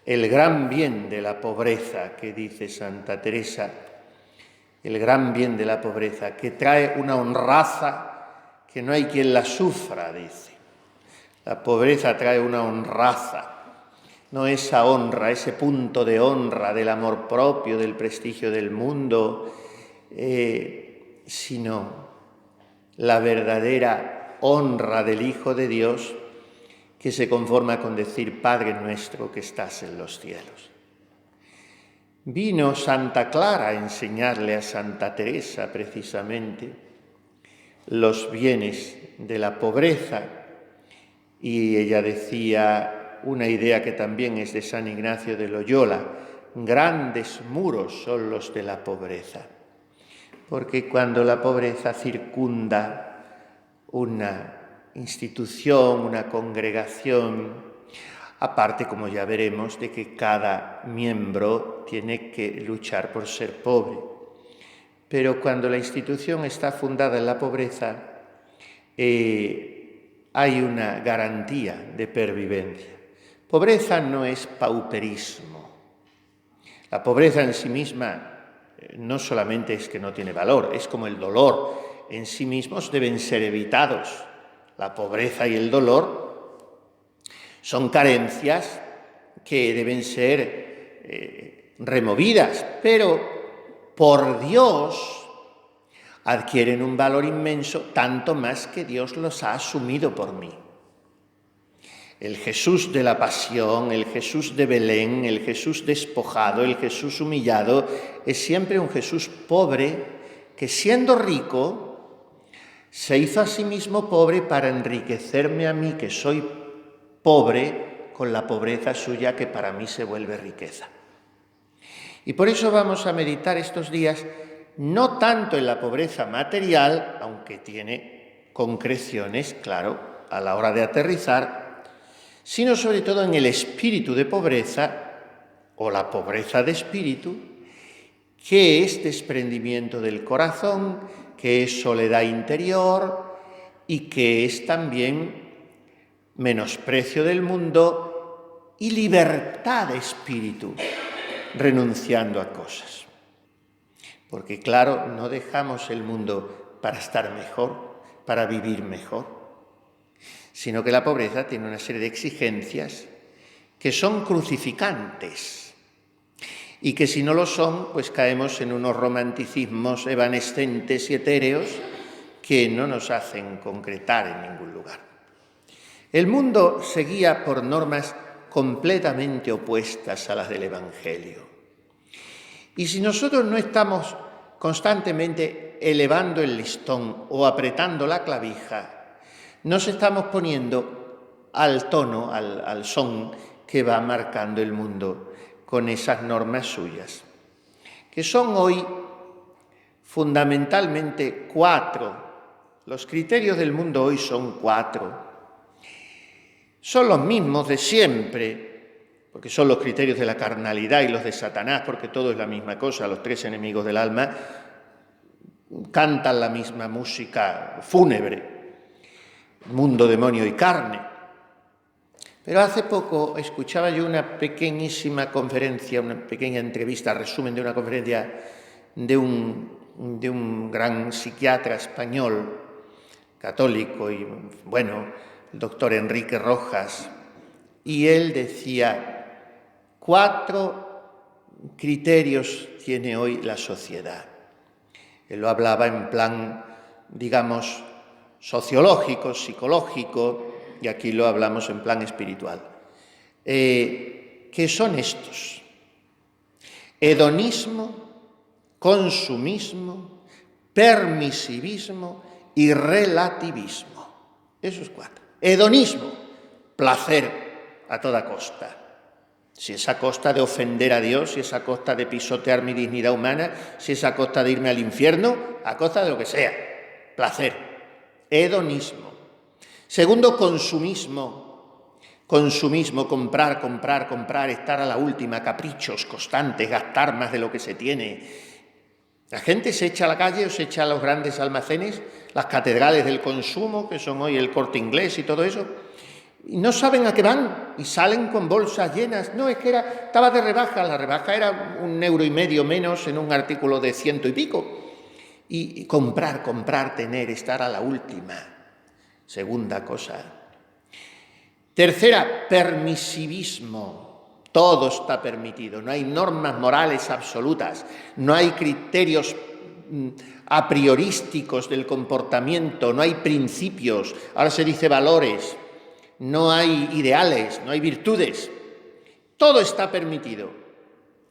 el gran bien de la pobreza, que dice Santa Teresa, el gran bien de la pobreza, que trae una honraza que no hay quien la sufra, dice. La pobreza trae una honraza, no esa honra, ese punto de honra del amor propio, del prestigio del mundo, sino la verdadera honra del Hijo de Dios, que se conforma con decir: Padre nuestro que estás en los cielos. Vino Santa Clara a enseñarle a Santa Teresa precisamente los bienes de la pobreza, y ella decía una idea que también es de San Ignacio de Loyola: grandes muros son los de la pobreza, porque cuando la pobreza circunda una institución, una congregación, aparte, como ya veremos, de que cada miembro tiene que luchar por ser pobre. Pero cuando la institución está fundada en la pobreza, hay una garantía de pervivencia. Pobreza no es pauperismo. La pobreza en sí misma no solamente es que no tiene valor, es como el dolor. En sí mismos deben ser evitados. La pobreza y el dolor son carencias que deben ser removidas, pero por Dios adquieren un valor inmenso, tanto más que Dios los ha asumido por mí. El Jesús de la Pasión, el Jesús de Belén, el Jesús despojado, el Jesús humillado, es siempre un Jesús pobre que, siendo rico, se hizo a sí mismo pobre para enriquecerme a mí, que soy pobre, con la pobreza suya, que para mí se vuelve riqueza. Y por eso vamos a meditar estos días no tanto en la pobreza material, aunque tiene concreciones, claro, a la hora de aterrizar, sino sobre todo en el espíritu de pobreza, o la pobreza de espíritu, que es desprendimiento del corazón, que es soledad interior y que es también menosprecio del mundo y libertad de espíritu, renunciando a cosas. Porque claro, no dejamos el mundo para estar mejor, para vivir mejor, sino que la pobreza tiene una serie de exigencias que son crucificantes y que, si no lo son, pues caemos en unos romanticismos evanescentes y etéreos que no nos hacen concretar en ningún lugar. El mundo se guía por normas completamente opuestas a las del Evangelio. Y si nosotros no estamos constantemente elevando el listón o apretando la clavija, nos estamos poniendo al tono, al son que va marcando el mundo con esas normas suyas, que son hoy fundamentalmente 4. Los criterios del mundo hoy son 4. Son los mismos de siempre, porque son los criterios de la carnalidad y los de Satanás, porque todo es la misma cosa. Los 3 enemigos del alma cantan la misma música fúnebre: mundo, demonio y carne. Pero hace poco escuchaba yo una pequeñísima conferencia, una pequeña entrevista, resumen de una conferencia de un gran psiquiatra español, católico y bueno, el doctor Enrique Rojas, y él decía: 4 criterios tiene hoy la sociedad. Él lo hablaba en plan, digamos, sociológico, psicológico, y aquí lo hablamos en plan espiritual. ¿Qué son estos? Hedonismo, consumismo, permisivismo y relativismo. Esos 4. Hedonismo, placer a toda costa. Si es a costa de ofender a Dios, si es a costa de pisotear mi dignidad humana, si es a costa de irme al infierno, a costa de lo que sea. Placer. Hedonismo. Segundo, consumismo. Consumismo, comprar, comprar, comprar, estar a la última, caprichos constantes, gastar más de lo que se tiene. La gente se echa a la calle o se echa a los grandes almacenes, las catedrales del consumo, que son hoy el Corte Inglés y todo eso, y no saben a qué van y salen con bolsas llenas. No, es que estaba de rebaja, la rebaja era 1,5 € menos en un artículo de 100 y pico. Y comprar, tener, estar a la última. Segunda cosa. Tercera, permisivismo. Todo está permitido, no hay normas morales absolutas, no hay criterios a priorísticos del comportamiento, no hay principios, ahora se dice valores, no hay ideales, no hay virtudes, todo está permitido.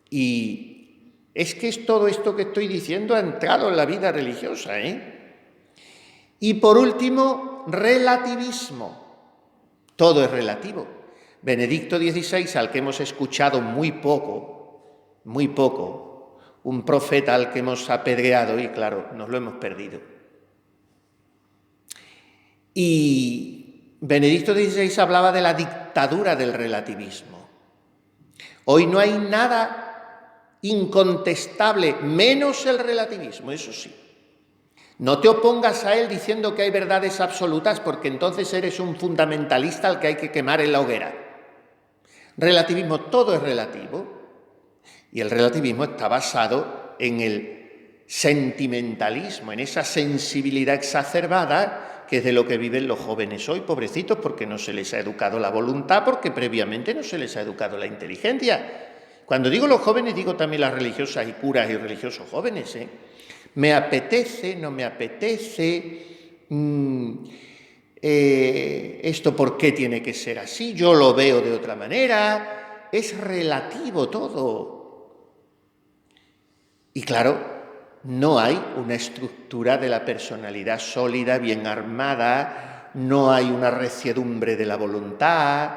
Y es que es todo esto que estoy diciendo ha entrado en la vida religiosa, Y por último, relativismo, todo es relativo. Benedicto XVI, al que hemos escuchado muy poco, un profeta al que hemos apedreado y claro, nos lo hemos perdido. Y Benedicto XVI hablaba de la dictadura del relativismo. Hoy no hay nada incontestable, menos el relativismo, eso sí. No te opongas a él diciendo que hay verdades absolutas, porque entonces eres un fundamentalista al que hay que quemar en la hoguera. Relativismo, todo es relativo. Y el relativismo está basado en el sentimentalismo, en esa sensibilidad exacerbada que es de lo que viven los jóvenes hoy, pobrecitos, porque no se les ha educado la voluntad, porque previamente no se les ha educado la inteligencia. Cuando digo los jóvenes, digo también las religiosas y curas y religiosos jóvenes, Me apetece, no me apetece, esto por qué tiene que ser así, yo lo veo de otra manera, es relativo todo. Y claro, no hay una estructura de la personalidad sólida, bien armada, no hay una resiedumbre de la voluntad.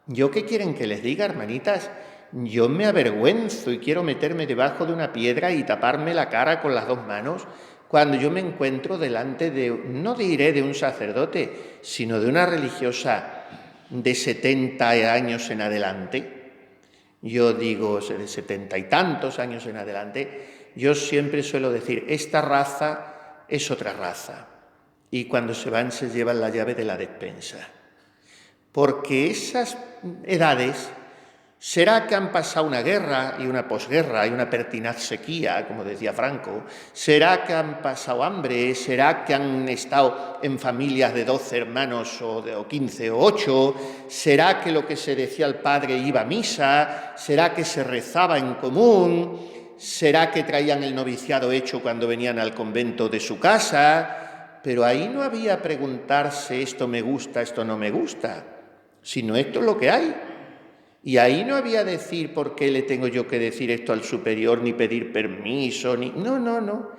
¿Yo qué quieren que les diga, hermanitas? Yo me avergüenzo y quiero meterme debajo de una piedra y taparme la cara con las 2 manos cuando yo me encuentro delante de, no diré de un sacerdote, sino de una religiosa de 70 años en adelante. Yo digo, de 70 y tantos años en adelante, yo siempre suelo decir, esta raza es otra raza. Y cuando se van se llevan la llave de la despensa. Porque esas edades, ¿será que han pasado una guerra y una posguerra y una pertinaz sequía, como decía Franco? ¿Será que han pasado hambre? ¿Será que han estado en familias de 12 hermanos o 15 o 8? ¿Será que lo que se decía al padre iba a misa? ¿Será que se rezaba en común? ¿Será que traían el noviciado hecho cuando venían al convento de su casa? Pero ahí no había preguntarse esto me gusta, esto no me gusta, sino esto es lo que hay. Y ahí no había decir por qué le tengo yo que decir esto al superior, ni pedir permiso, ni... No.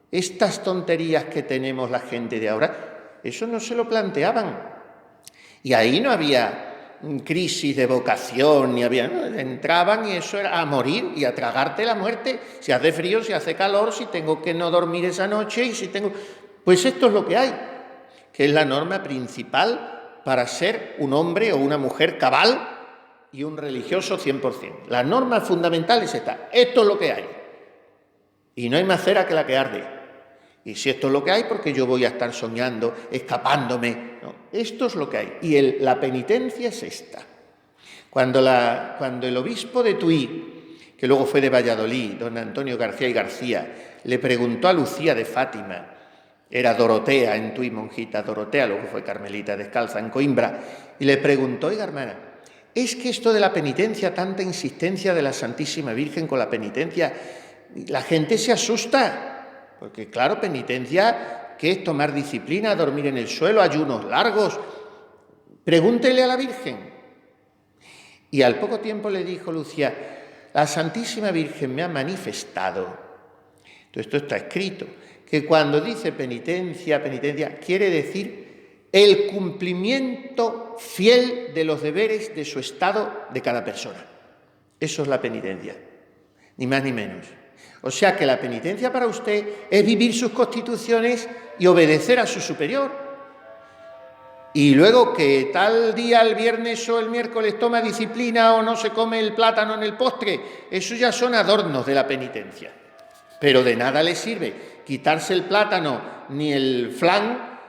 Estas tonterías que tenemos la gente de ahora, eso no se lo planteaban. Y ahí no había crisis de vocación, ni había... No, entraban y eso era a morir y a tragarte la muerte. Si hace frío, si hace calor, si tengo que no dormir esa noche y si tengo... Pues esto es lo que hay, que es la norma principal para ser un hombre o una mujer cabal y un religioso 100%. La norma fundamental es esta. Esto es lo que hay. Y no hay más cera que la que arde. Y si esto es lo que hay, porque yo voy a estar soñando, escapándome. No, esto es lo que hay. Y la penitencia es esta. Cuando el obispo de Tui, que luego fue de Valladolid, don Antonio García y García, le preguntó a Lucía de Fátima, era Dorotea en Tui, monjita Dorotea, luego fue carmelita descalza en Coimbra, y le preguntó, oiga, hermana, es que esto de la penitencia, tanta insistencia de la Santísima Virgen con la penitencia, la gente se asusta, porque claro, penitencia, ¿qué es? Tomar disciplina, dormir en el suelo, ayunos largos. Pregúntele a la Virgen. Y al poco tiempo le dijo Lucía, la Santísima Virgen me ha manifestado, entonces esto está escrito, que cuando dice penitencia, quiere decir el cumplimiento fiel de los deberes de su estado de cada persona. Eso es la penitencia, ni más ni menos. O sea que la penitencia para usted es vivir sus constituciones y obedecer a su superior. Y luego que tal día, el viernes o el miércoles, toma disciplina o no se come el plátano en el postre, eso ya son adornos de la penitencia. Pero de nada le sirve quitarse el plátano ni el flan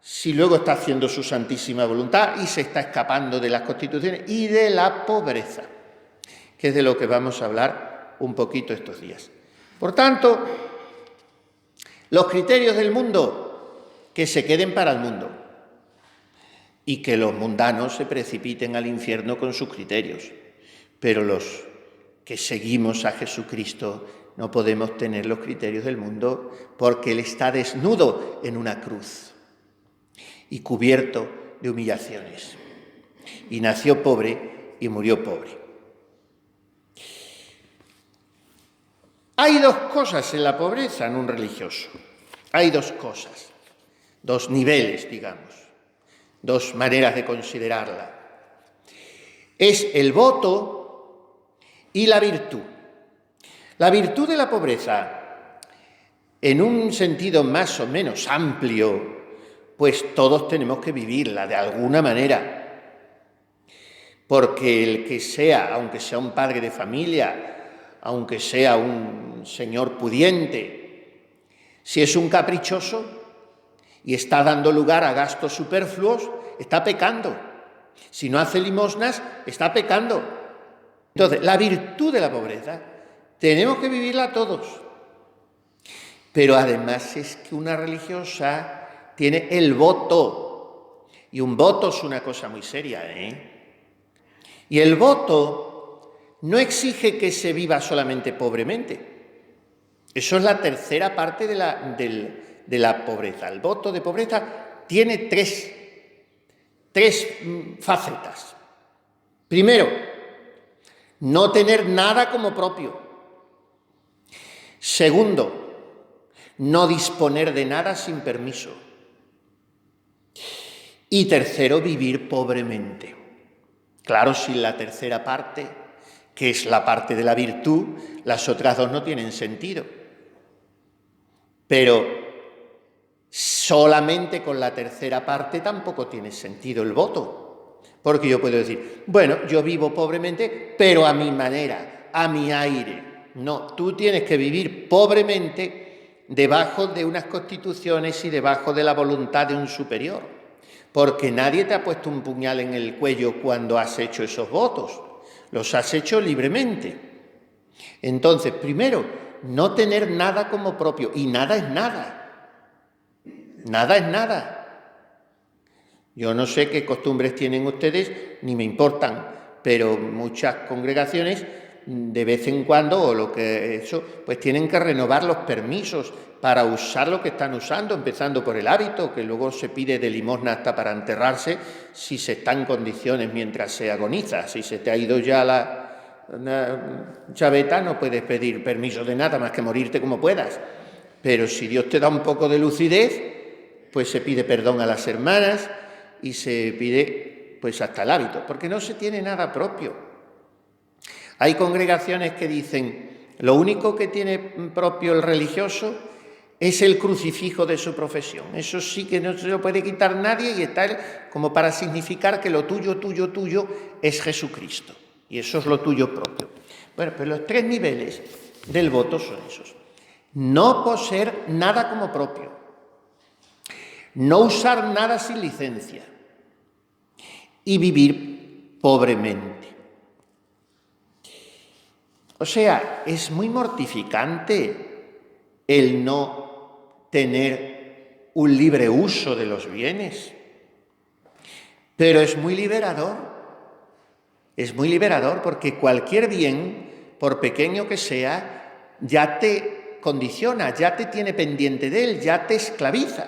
si luego está haciendo su santísima voluntad y se está escapando de las constituciones y de la pobreza, que es de lo que vamos a hablar un poquito estos días. Por tanto, los criterios del mundo, que se queden para el mundo y que los mundanos se precipiten al infierno con sus criterios, pero los que seguimos a Jesucristo no podemos tener los criterios del mundo porque Él está desnudo en una cruz y cubierto de humillaciones. Y nació pobre y murió pobre. Hay dos cosas en la pobreza en un religioso. Hay dos cosas, dos niveles, digamos, dos maneras de considerarla. Es el voto y la virtud. La virtud de la pobreza, en un sentido más o menos amplio, pues todos tenemos que vivirla de alguna manera. Porque el que sea, aunque sea un padre de familia, aunque sea un señor pudiente, si es un caprichoso y está dando lugar a gastos superfluos, está pecando. Si no hace limosnas, está pecando. Entonces, la virtud de la pobreza tenemos que vivirla todos. Pero además es que una religiosa tiene el voto. Y un voto es una cosa muy seria, Y el voto no exige que se viva solamente pobremente. Eso es la tercera parte de la pobreza. El voto de pobreza tiene tres facetas. Primero, no tener nada como propio. Segundo, no disponer de nada sin permiso. Y tercero, vivir pobremente. Claro, sin la tercera parte, que es la parte de la virtud, las otras dos no tienen sentido. Pero solamente con la tercera parte tampoco tiene sentido el voto. Porque yo puedo decir, bueno, yo vivo pobremente, pero a mi manera, a mi aire. No, tú tienes que vivir pobremente debajo de unas constituciones y debajo de la voluntad de un superior. Porque nadie te ha puesto un puñal en el cuello cuando has hecho esos votos. Los has hecho libremente. Entonces, primero, no tener nada como propio. Y nada es nada. Nada es nada. Yo no sé qué costumbres tienen ustedes, ni me importan, pero muchas congregaciones de vez en cuando, o lo que eso, pues tienen que renovar los permisos para usar lo que están usando, empezando por el hábito, que luego se pide de limosna hasta para enterrarse, si se está en condiciones mientras se agoniza. Si se te ha ido ya la chaveta, no puedes pedir permiso de nada más que morirte como puedas. Pero si Dios te da un poco de lucidez, pues se pide perdón a las hermanas, y se pide pues hasta el hábito, porque no se tiene nada propio. Hay congregaciones que dicen, lo único que tiene propio el religioso es el crucifijo de su profesión. Eso sí que no se lo puede quitar nadie y está como para significar que lo tuyo, tuyo, tuyo es Jesucristo. Y eso es lo tuyo propio. Bueno, pues los tres niveles del voto son esos. No poseer nada como propio. No usar nada sin licencia y vivir pobremente. O sea, es muy mortificante el no tener un libre uso de los bienes, pero es muy liberador. Es muy liberador porque cualquier bien, por pequeño que sea, ya te condiciona, ya te tiene pendiente de él, ya te esclaviza.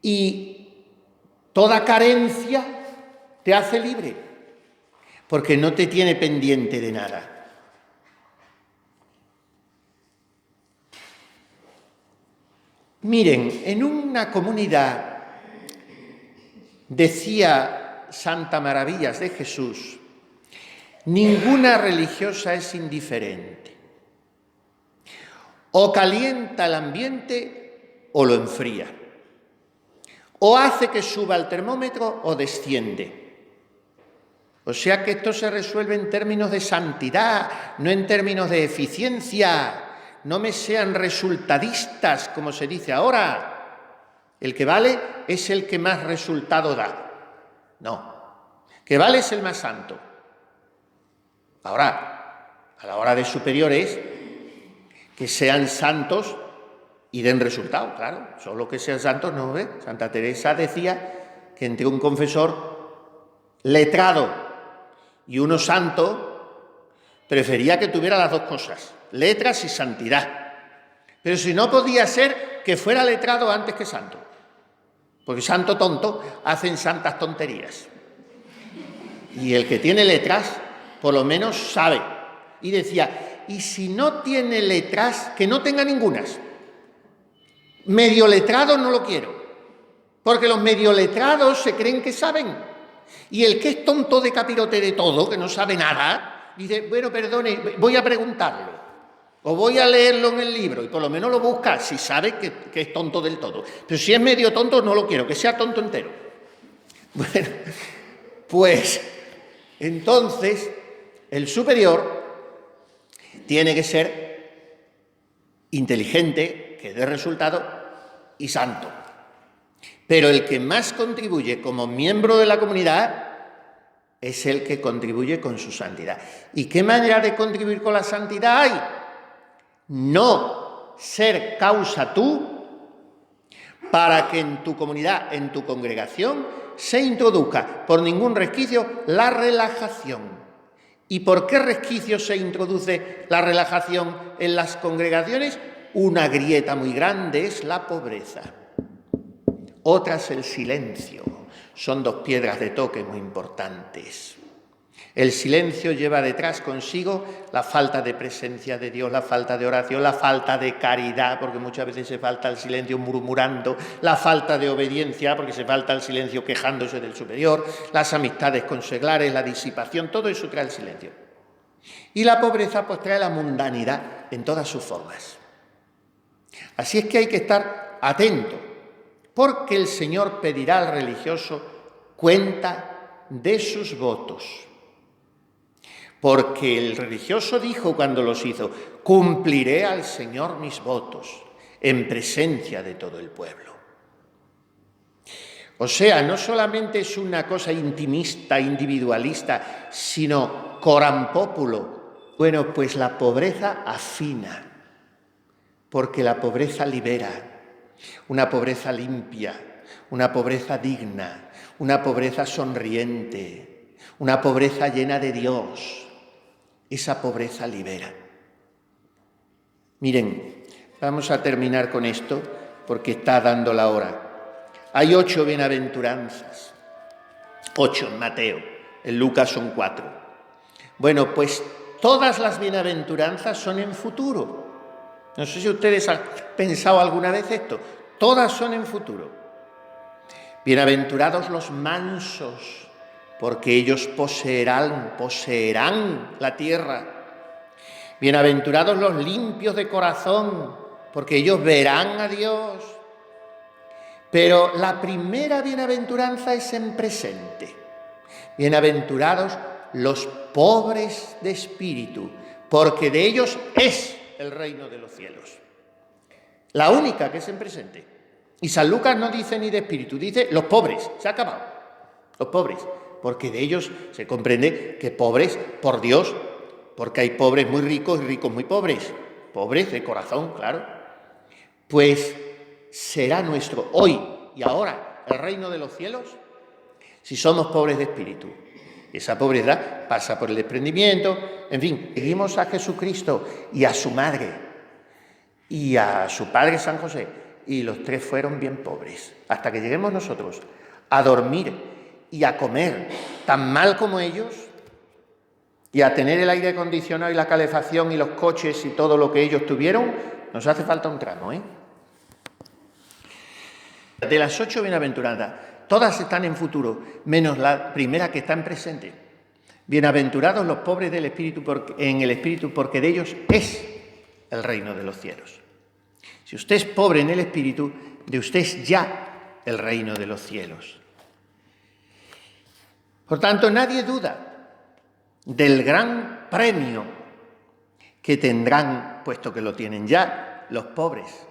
Y toda carencia te hace libre, porque no te tiene pendiente de nada. Miren, en una comunidad decía Santa Maravillas de Jesús, ninguna religiosa es indiferente. O calienta el ambiente o lo enfría. O hace que suba el termómetro o desciende. O sea que esto se resuelve en términos de santidad, no en términos de eficiencia. No me sean resultadistas, como se dice ahora. El que vale es el que más resultado da. No. Que vale es el más santo. Ahora, a la hora de superiores, que sean santos y den resultado, claro. Solo que sean santos no ve. Santa Teresa decía que entre un confesor letrado y uno santo, prefería que tuviera las dos cosas, letras y santidad. Pero si no, podía ser que fuera letrado antes que santo. Porque santo tonto hacen santas tonterías. Y el que tiene letras, por lo menos sabe. Y decía, y si no tiene letras, que no tenga ningunas. Medio letrado no lo quiero. Porque los medio letrados se creen que saben. Y el que es tonto de capirote de todo, que no sabe nada, dice, bueno, perdone, voy a preguntarlo. O voy a leerlo en el libro y por lo menos lo busca si sabe que es tonto del todo. Pero si es medio tonto, no lo quiero, que sea tonto entero. Bueno, pues entonces el superior tiene que ser inteligente, que dé resultado y santo. Pero el que más contribuye como miembro de la comunidad es el que contribuye con su santidad. ¿Y qué manera de contribuir con la santidad hay? No ser causa tú para que en tu comunidad, en tu congregación, se introduzca por ningún resquicio la relajación. ¿Y por qué resquicio se introduce la relajación en las congregaciones? Una grieta muy grande es la pobreza. Otra es el silencio. Son dos piedras de toque muy importantes. El silencio lleva detrás consigo la falta de presencia de Dios, la falta de oración, la falta de caridad, porque muchas veces se falta el silencio murmurando, la falta de obediencia, porque se falta el silencio quejándose del superior, las amistades con seglares, la disipación, todo eso trae el silencio. Y la pobreza pues trae la mundanidad en todas sus formas. Así es que hay que estar atento, porque el Señor pedirá al religioso cuenta de sus votos. Porque el religioso dijo cuando los hizo, cumpliré al Señor mis votos en presencia de todo el pueblo. O sea, no solamente es una cosa intimista, individualista, sino coram populo. Bueno, pues la pobreza afina, porque la pobreza libera, una pobreza limpia, una pobreza digna, una pobreza sonriente, una pobreza llena de Dios. Esa pobreza libera. Miren, vamos a terminar con esto porque está dando la hora. Hay 8 bienaventuranzas. 8 en Mateo, en Lucas son 4. Bueno, pues todas las bienaventuranzas son en futuro. No sé si ustedes han pensado alguna vez esto. Todas son en futuro. Bienaventurados los mansos, porque ellos poseerán la tierra. Bienaventurados los limpios de corazón, porque ellos verán a Dios. Pero la primera bienaventuranza es en presente. Bienaventurados los pobres de espíritu, porque de ellos es el reino de los cielos. La única que es en presente. Y San Lucas no dice ni de espíritu, dice los pobres, se ha acabado. Los pobres. Porque de ellos se comprende que pobres por Dios, porque hay pobres muy ricos y ricos muy pobres, pobres de corazón, claro. Pues será nuestro hoy y ahora el reino de los cielos si somos pobres de espíritu. Esa pobreza pasa por el desprendimiento, en fin, seguimos a Jesucristo y a su madre y a su padre San José, y los 3 fueron bien pobres, hasta que lleguemos nosotros a dormir y a comer tan mal como ellos, y a tener el aire acondicionado y la calefacción y los coches y todo lo que ellos tuvieron, nos hace falta un tramo, ¿eh? De las 8 bienaventuranzas, todas están en futuro, menos la primera que está en presente. Bienaventurados los pobres del espíritu en el espíritu, porque de ellos es el reino de los cielos. Si usted es pobre en el espíritu, de usted es ya el reino de los cielos. Por tanto, nadie duda del gran premio que tendrán, puesto que lo tienen ya, los pobres.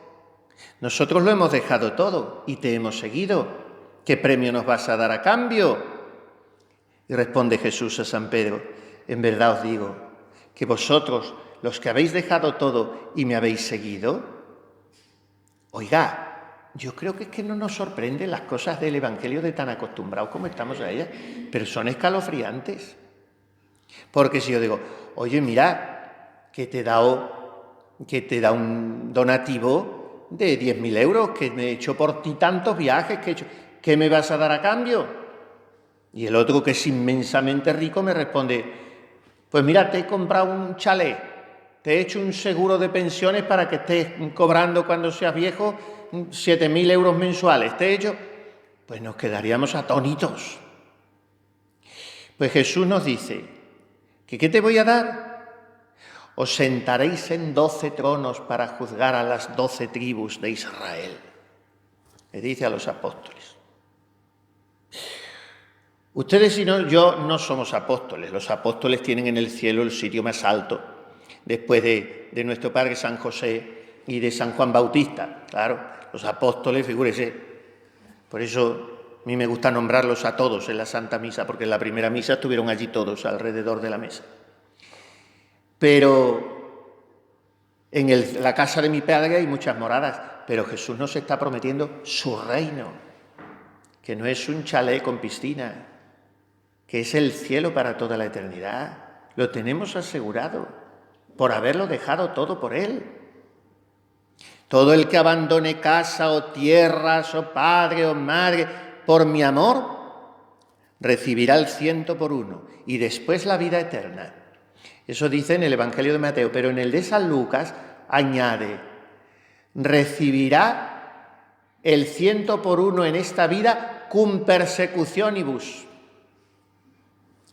Nosotros lo hemos dejado todo y te hemos seguido. ¿Qué premio nos vas a dar a cambio? Y responde Jesús a San Pedro: en verdad os digo que vosotros, los que habéis dejado todo y me habéis seguido, oiga, yo creo que es que no nos sorprenden las cosas del Evangelio de tan acostumbrados como estamos a ellas, pero son escalofriantes. Porque si yo digo, oye, mira, que te da un donativo de 10.000 euros, que me he hecho por ti tantos viajes, que he hecho, ¿qué me vas a dar a cambio? Y el otro, que es inmensamente rico, me responde: pues mira, te he comprado un chalet, te he hecho un seguro de pensiones para que estés cobrando cuando seas viejo 7.000 euros mensuales, te he hecho... Pues nos quedaríamos atónitos. Pues Jesús nos dice que ¿qué te voy a dar? Os sentaréis en 12 tronos para juzgar a las 12 tribus de Israel. Le dice a los apóstoles. Ustedes y yo no somos apóstoles. Los apóstoles tienen en el cielo el sitio más alto, después de nuestro Padre San José y de San Juan Bautista. Claro, los apóstoles, figúrese. Por eso a mí me gusta nombrarlos a todos en la Santa Misa, porque en la primera misa estuvieron allí todos alrededor de la mesa. Pero en la casa de mi Padre hay muchas moradas, pero Jesús nos está prometiendo su reino, que no es un chalet con piscina, que es el cielo para toda la eternidad. Lo tenemos asegurado por haberlo dejado todo por Él. Todo el que abandone casa o tierras o padre o madre por mi amor, recibirá el 100 por 1 y después la vida eterna. Eso dice en el Evangelio de Mateo, pero en el de San Lucas añade: recibirá el 100 por 1 en esta vida cum persecutionibus.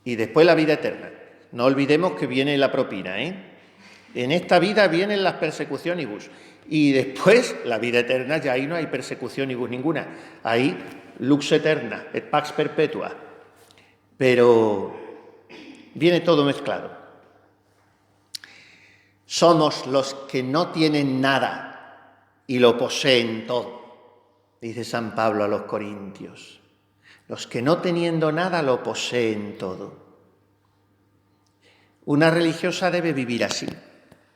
Y después la vida eterna. No olvidemos que viene la propina, ¿eh? En esta vida vienen las persecucionibus. Y después la vida eterna, ya ahí no hay persecucionibus ninguna. Ahí lux eterna, et pax perpetua. Pero viene todo mezclado. Somos los que no tienen nada y lo poseen todo, dice San Pablo a los Corintios. Los que no teniendo nada lo poseen todo. Una religiosa debe vivir así,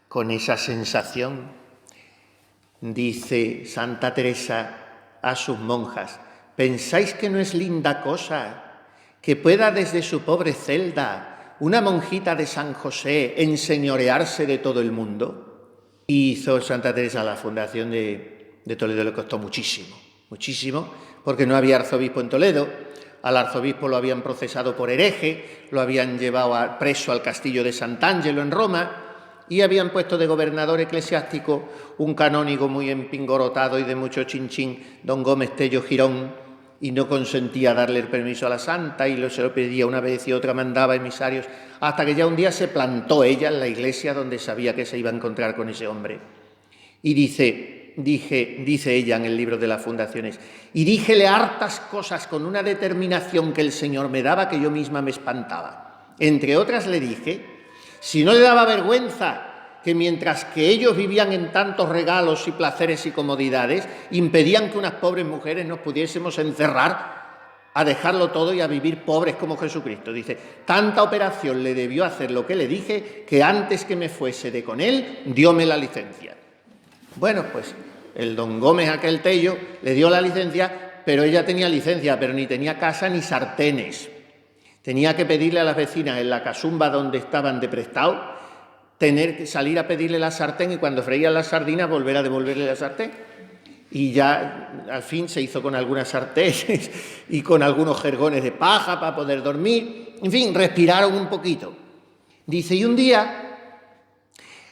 con esa sensación. Dice Santa Teresa a sus monjas: ¿pensáis que no es linda cosa que pueda desde su pobre celda una monjita de San José enseñorearse de todo el mundo? Y hizo Santa Teresa la fundación de Toledo, le costó muchísimo, muchísimo, porque no había arzobispo en Toledo. Al arzobispo lo habían procesado por hereje, lo habían llevado preso al castillo de Sant'Angelo en Roma y habían puesto de gobernador eclesiástico un canónigo muy empingorotado y de mucho chinchín, don Gómez Tello Girón, y no consentía darle el permiso a la santa y se lo pedía una vez y otra, mandaba emisarios, hasta que ya un día se plantó ella en la iglesia donde sabía que se iba a encontrar con ese hombre. Y dice ella en el libro de las fundaciones: y díjele hartas cosas con una determinación que el Señor me daba que yo misma me espantaba. Entre otras le dije, si no le daba vergüenza que mientras que ellos vivían en tantos regalos y placeres y comodidades, impedían que unas pobres mujeres nos pudiésemos encerrar a dejarlo todo y a vivir pobres como Jesucristo. Dice, tanta operación le debió hacer lo que le dije, que antes que me fuese de con él, dióme la licencia. Bueno, pues el don Gómez aquel Tello le dio la licencia, pero ella tenía licencia, pero ni tenía casa ni sartenes. Tenía que pedirle a las vecinas en la casumba donde estaban de prestado, tener que salir a pedirle la sartén y cuando freían las sardinas volver a devolverle la sartén. Y ya al fin se hizo con algunas sartenes y con algunos jergones de paja para poder dormir. En fin, respiraron un poquito. Dice, y un día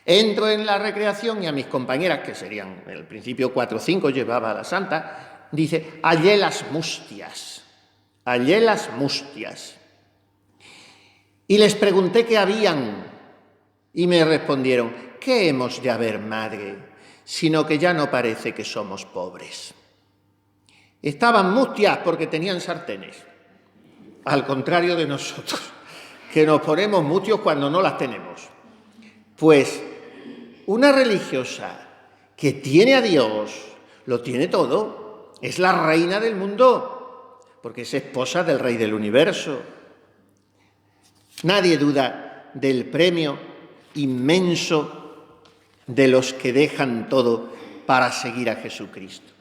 entro en la recreación y a mis compañeras, que serían en el principio 4 o 5, llevaba a la santa, dice, hallé las mustias. Y les pregunté qué habían y me respondieron, ¿qué hemos de haber, madre? Sino que ya no parece que somos pobres. Estaban mustias porque tenían sartenes, al contrario de nosotros, que nos ponemos mustios cuando no las tenemos. Pues una religiosa que tiene a Dios, lo tiene todo. Es la reina del mundo, porque es esposa del Rey del universo. Nadie duda del premio inmenso de los que dejan todo para seguir a Jesucristo.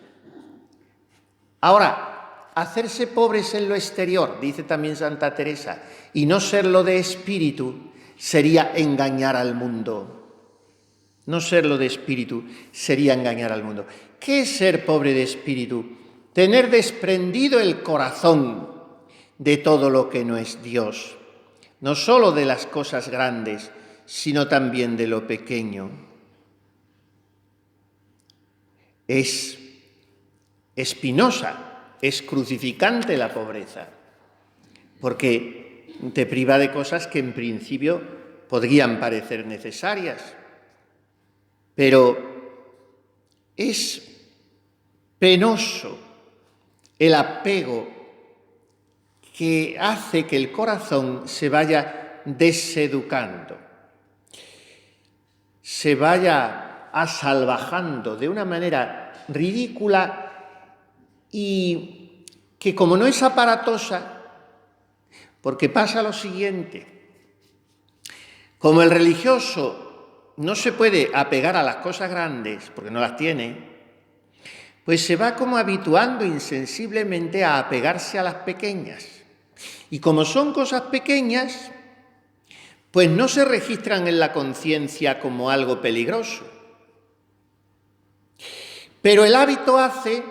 Ahora, hacerse pobres en lo exterior, dice también Santa Teresa, y no serlo de espíritu, sería engañar al mundo. No serlo de espíritu sería engañar al mundo. ¿Qué es ser pobre de espíritu? Tener desprendido el corazón de todo lo que no es Dios, no solo de las cosas grandes, sino también de lo pequeño. Es espinosa, es crucificante la pobreza, porque te priva de cosas que en principio podrían parecer necesarias. Pero es penoso el apego que hace que el corazón se vaya deseducando, se vaya asalvajando de una manera ridícula y que, como no es aparatosa, porque pasa lo siguiente: como el religioso no se puede apegar a las cosas grandes, porque no las tiene, pues se va como habituando insensiblemente a apegarse a las pequeñas. Y como son cosas pequeñas, pues no se registran en la conciencia como algo peligroso. Pero el hábito hace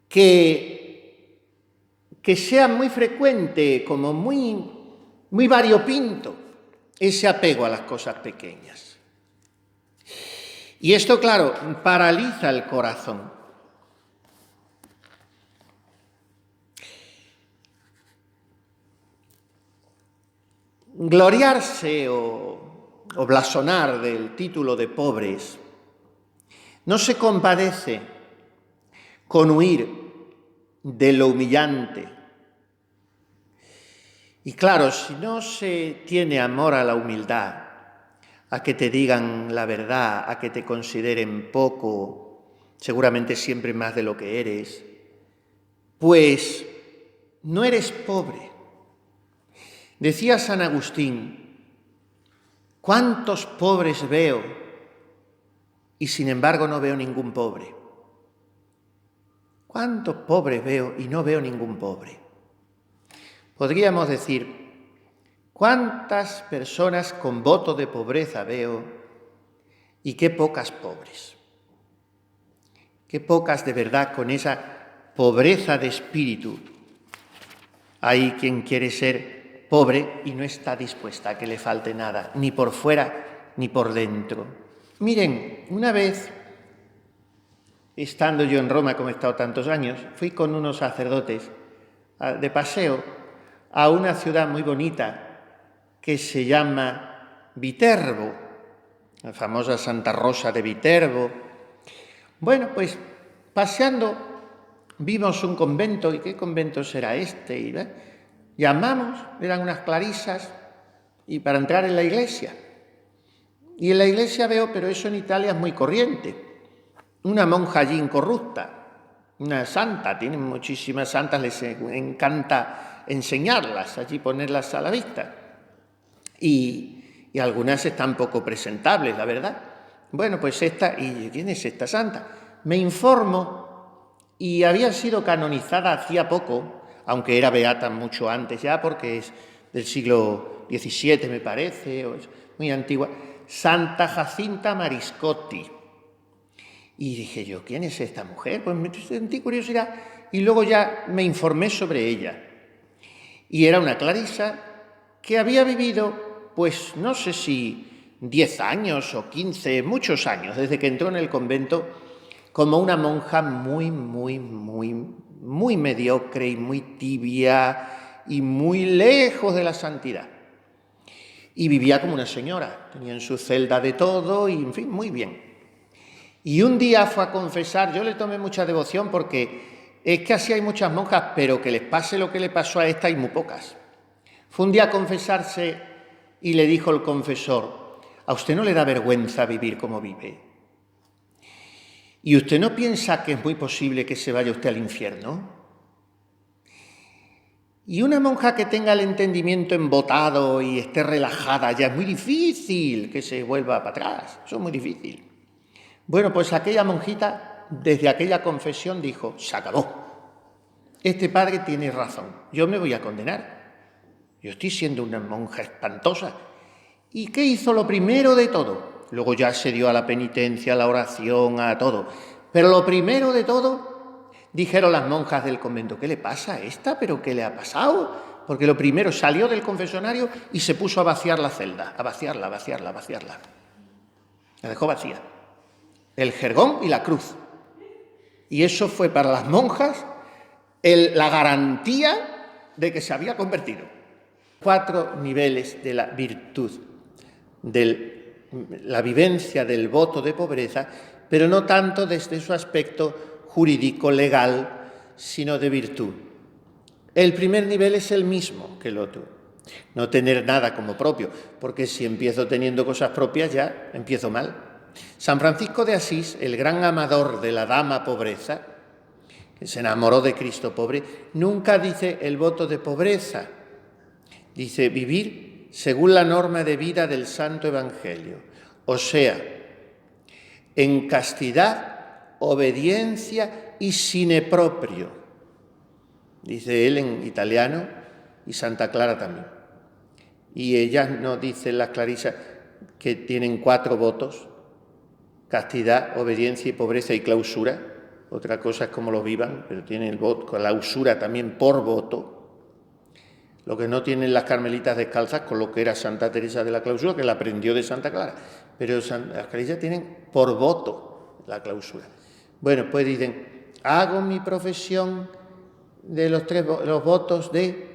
que sea muy frecuente, como muy variopinto, ese apego a las cosas pequeñas. Y esto, claro, paraliza el corazón. Gloriarse o blasonar del título de pobres no se compadece con huir de lo humillante. Y claro, si no se tiene amor a la humildad, a que te digan la verdad, a que te consideren poco, seguramente siempre más de lo que eres, pues no eres pobre. Decía San Agustín: ¿cuántos pobres veo? Y sin embargo no veo ningún pobre. ¿Cuántos pobres veo y no veo ningún pobre? Podríamos decir: ¿cuántas personas con voto de pobreza veo y qué pocas pobres? Qué pocas de verdad con esa pobreza de espíritu. Hay quien quiere ser pobre y no está dispuesta a que le falte nada, ni por fuera ni por dentro. Miren, una vez, estando yo en Roma, como he estado tantos años, fui con unos sacerdotes de paseo a una ciudad muy bonita que se llama Viterbo, la famosa Santa Rosa de Viterbo. Bueno, pues paseando vimos un convento. ¿Y qué convento será este? Y llamamos, eran unas clarisas, y para entrar en la iglesia. Y en la iglesia veo, pero eso en Italia es muy corriente, una monja allí incorrupta, una santa, tienen muchísimas santas, les encanta enseñarlas, allí ponerlas a la vista. Y algunas están poco presentables, la verdad. Bueno, pues esta, ¿y quién es esta santa? Me informo, y había sido canonizada hacía poco, aunque era beata mucho antes ya, porque es del siglo XVII, me parece, o es muy antigua, Santa Jacinta Mariscotti. Y dije yo: ¿quién es esta mujer? Pues me sentí curiosidad y luego ya me informé sobre ella. Y era una clarisa que había vivido, pues no sé si 10 años o 15, muchos años, desde que entró en el convento, como una monja muy mediocre y muy tibia y muy lejos de la santidad. Y vivía como una señora, tenía en su celda de todo y, en fin, muy bien. Y un día fue a confesar. Yo le tomé mucha devoción porque es que así hay muchas monjas, pero que les pase lo que le pasó a esta hay muy pocas. Fue un día a confesarse y le dijo el confesor: ¿a usted no le da vergüenza vivir como vive? ¿Y usted no piensa que es muy posible que se vaya usted al infierno? Y una monja que tenga el entendimiento embotado y esté relajada, ya es muy difícil que se vuelva para atrás, eso es muy difícil. Bueno, pues aquella monjita, desde aquella confesión, dijo, se acabó. Este padre tiene razón, yo me voy a condenar. Yo estoy siendo una monja espantosa. ¿Y qué hizo lo primero de todo? Luego ya se dio a la penitencia, a la oración, a todo. Pero lo primero de todo, dijeron las monjas del convento, ¿qué le pasa a esta? ¿Pero qué le ha pasado? Porque lo primero salió del confesionario y se puso a vaciar la celda, a vaciarla. La dejó vacía. El jergón y la cruz. Y eso fue para las monjas la garantía de que se había convertido. 4 niveles de la virtud, de la vivencia del voto de pobreza, pero no tanto desde su aspecto jurídico, legal, sino de virtud. El primer nivel es el mismo que el otro, no tener nada como propio, porque si empiezo teniendo cosas propias ya empiezo mal. San Francisco de Asís, el gran amador de la dama pobreza, que se enamoró de Cristo pobre, nunca dice el voto de pobreza. Dice vivir según la norma de vida del Santo Evangelio, o sea, en castidad, obediencia y sine proprio. Dice él en italiano y Santa Clara también. Y ellas no dicen las clarisas que tienen 4 votos, castidad, obediencia y pobreza y clausura. Otra cosa es cómo lo vivan, pero tienen el voto, clausura también por voto. Lo que no tienen las carmelitas descalzas, con lo que era Santa Teresa de la Clausura, que la aprendió de Santa Clara. Pero las clarisas tienen por voto la clausura. Bueno, pues dicen, hago mi profesión de los votos de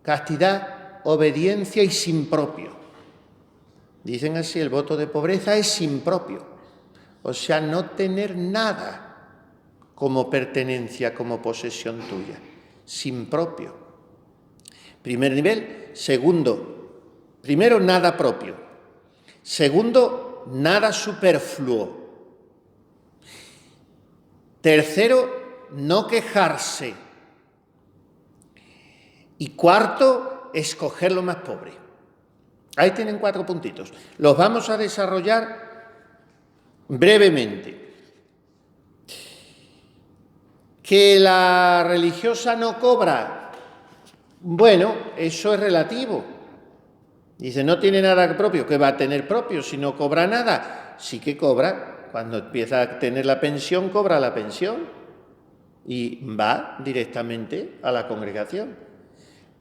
castidad, obediencia y sin propio. Dicen así, el voto de pobreza es sin propio. O sea, no tener nada como pertenencia, como posesión tuya. Sin propio. Primer nivel. Segundo, primero, nada propio. Segundo, nada superfluo. Tercero, no quejarse. Y cuarto, escoger lo más pobre. Ahí tienen 4 puntitos. Los vamos a desarrollar brevemente. ¿Que la religiosa no cobra? Bueno, eso es relativo. Dice, no tiene nada propio. ¿Qué va a tener propio si no cobra nada? Sí que cobra. Cuando empieza a tener la pensión, cobra la pensión y va directamente a la congregación.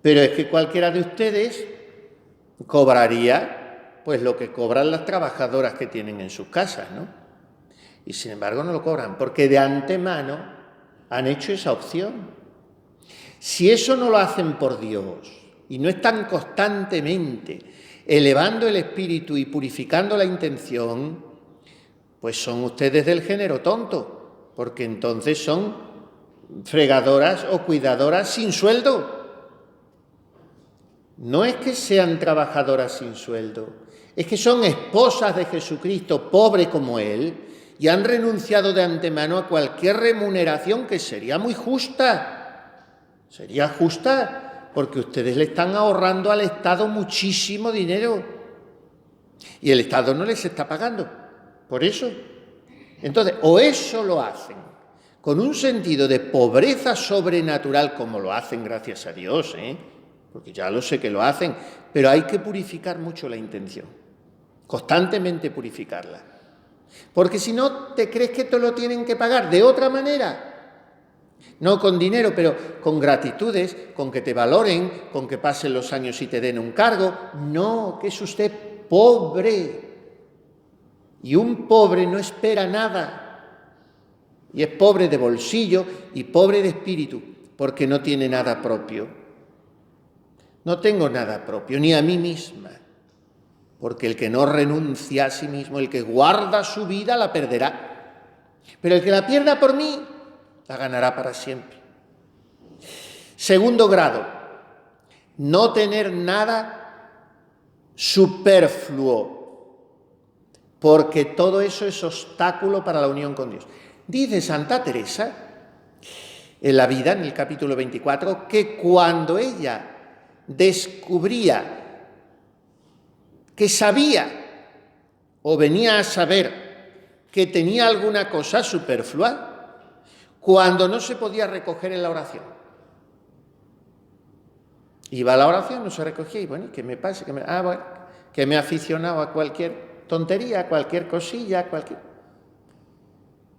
Pero es que cualquiera de ustedes cobraría pues lo que cobran las trabajadoras que tienen en sus casas, ¿no? Y sin embargo no lo cobran, porque de antemano han hecho esa opción. Si eso no lo hacen por Dios y no están constantemente elevando el espíritu y purificando la intención, pues son ustedes del género tonto, porque entonces son fregadoras o cuidadoras sin sueldo. No es que sean trabajadoras sin sueldo, es que son esposas de Jesucristo, pobre como Él, y han renunciado de antemano a cualquier remuneración que sería muy justa. Sería justa porque ustedes le están ahorrando al Estado muchísimo dinero y el Estado no les está pagando por eso. Entonces, o eso lo hacen con un sentido de pobreza sobrenatural, como lo hacen, gracias a Dios, porque ya lo sé que lo hacen, pero hay que purificar mucho la intención, constantemente purificarla. Porque si no, te crees que te lo tienen que pagar de otra manera. No con dinero, pero con gratitudes, con que te valoren, con que pasen los años y te den un cargo. No, que es usted pobre. Y un pobre no espera nada. Y es pobre de bolsillo y pobre de espíritu, porque no tiene nada propio. No tengo nada propio, ni a mí misma. Porque el que no renuncia a sí mismo, el que guarda su vida, la perderá. Pero el que la pierda por mí, la ganará para siempre. Segundo grado, no tener nada superfluo. porque todo eso es obstáculo para la unión con Dios. Dice Santa Teresa, en la vida, en el capítulo 24, que cuando ella descubría que sabía o venía a saber que tenía alguna cosa superflua, cuando no se podía recoger en la oración. Iba a la oración, no se recogía y bueno, ¿qué me pasa? Que me he aficionado a cualquier tontería, a cualquier cosilla, a cualquier...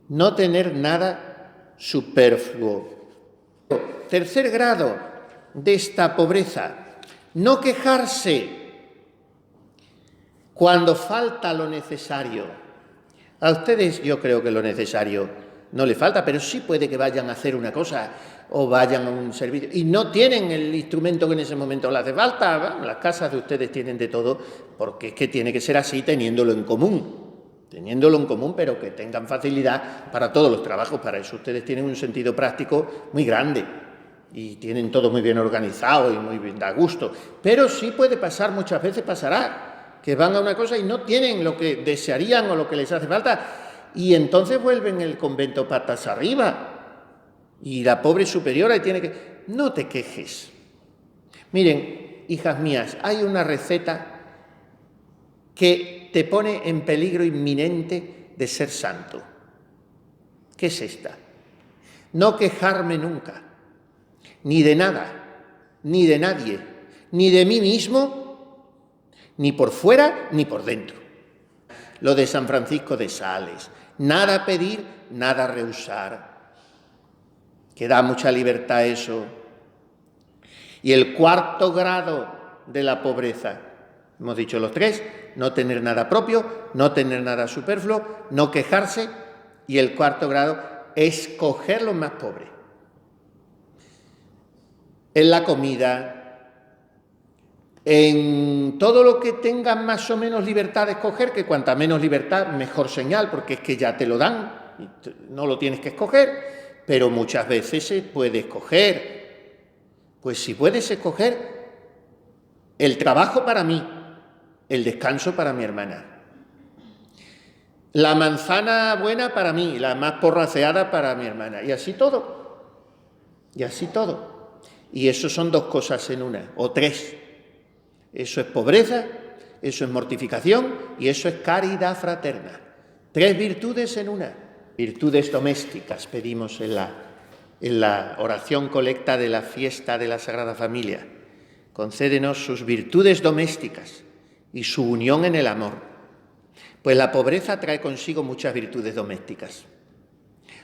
No tener nada superfluo. Tercer grado de esta pobreza, no quejarse cuando falta lo necesario. A ustedes yo creo que lo necesario no le falta, pero sí puede que vayan a hacer una cosa o vayan a un servicio y no tienen el instrumento que en ese momento les hace falta. Bueno, las casas de ustedes tienen de todo, porque es que tiene que ser así teniéndolo en común, pero que tengan facilidad para todos los trabajos. Para eso ustedes tienen un sentido práctico muy grande y tienen todo muy bien organizado y muy bien da gusto. Pero sí puede pasar, muchas veces pasará, que van a una cosa y no tienen lo que desearían o lo que les hace falta, y entonces vuelven el convento patas arriba. Y la pobre superiora tiene que... No te quejes. Miren, hijas mías, hay una receta que te pone en peligro inminente de ser santo. ¿Qué es esta? No quejarme nunca, ni de nada, ni de nadie, ni de mí mismo, ni por fuera, ni por dentro. Lo de San Francisco de Sales, nada pedir, nada rehusar. Que da mucha libertad eso. Y el cuarto grado de la pobreza, hemos dicho los tres, no tener nada propio, no tener nada superfluo, no quejarse, y el cuarto grado, escoger lo más pobre. En la comida, en todo lo que tengas más o menos libertad de escoger, que cuanta menos libertad, mejor señal, porque es que ya te lo dan, y no lo tienes que escoger. Pero muchas veces se puede escoger. Pues si puedes escoger el trabajo para mí, el descanso para mi hermana, la manzana buena para mí, la más porraceada para mi hermana, y así todo. Y así todo. Y eso son dos cosas en una, o tres. Eso es pobreza, eso es mortificación y eso es caridad fraterna. Tres virtudes en una. Virtudes domésticas pedimos en la oración colecta de la fiesta de la Sagrada Familia. Concédenos sus virtudes domésticas y su unión en el amor. Pues la pobreza trae consigo muchas virtudes domésticas.